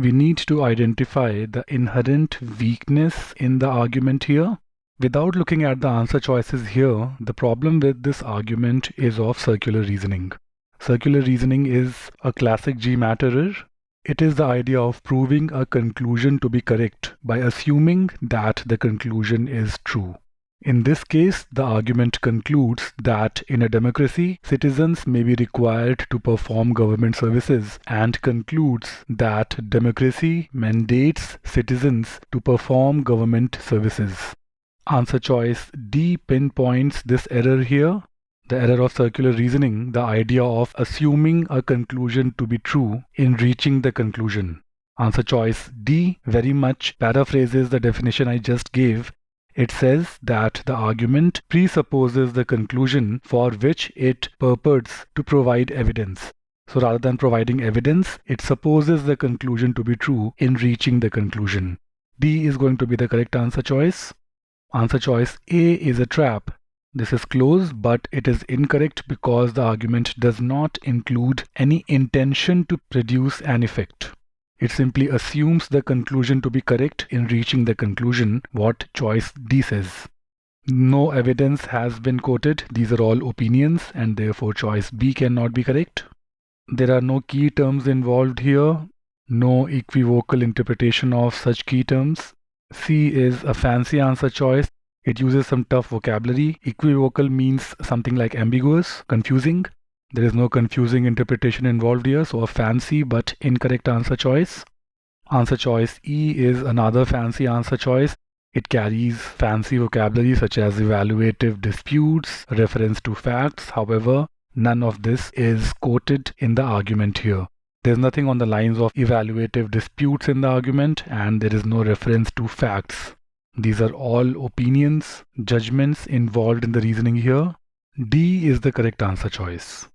we need to identify the inherent weakness in the argument here. Without looking at the answer choices here, the problem with this argument is of circular reasoning. Circular reasoning is a classic GMAT error. It is the idea of proving a conclusion to be correct by assuming that the conclusion is true. In this case, the argument concludes that in a democracy, citizens may be required to perform government services, and concludes that democracy mandates citizens to perform government services. Answer choice D pinpoints this error here. The error of circular reasoning, the idea of assuming a conclusion to be true in reaching the conclusion. Answer choice D very much paraphrases the definition I just gave. It says that the argument presupposes the conclusion for which it purports to provide evidence. So rather than providing evidence, it supposes the conclusion to be true in reaching the conclusion. D is going to be the correct answer choice. Answer choice A is a trap. This is close, but it is incorrect because the argument does not include any intention to produce an effect. It simply assumes the conclusion to be correct in reaching the conclusion, what choice D says. No evidence has been quoted. These are all opinions, and therefore choice B cannot be correct. There are no key terms involved here. No equivocal interpretation of such key terms. C is a fancy answer choice. It uses some tough vocabulary. Equivocal means something like ambiguous, confusing. There is no confusing interpretation involved here, so a fancy but incorrect answer choice. Answer choice E is another fancy answer choice. It carries fancy vocabulary such as evaluative disputes, reference to facts. However, none of this is quoted in the argument here. There's nothing on the lines of evaluative disputes in the argument, and there is no reference to facts. These are all opinions, judgments involved in the reasoning here. D is the correct answer choice.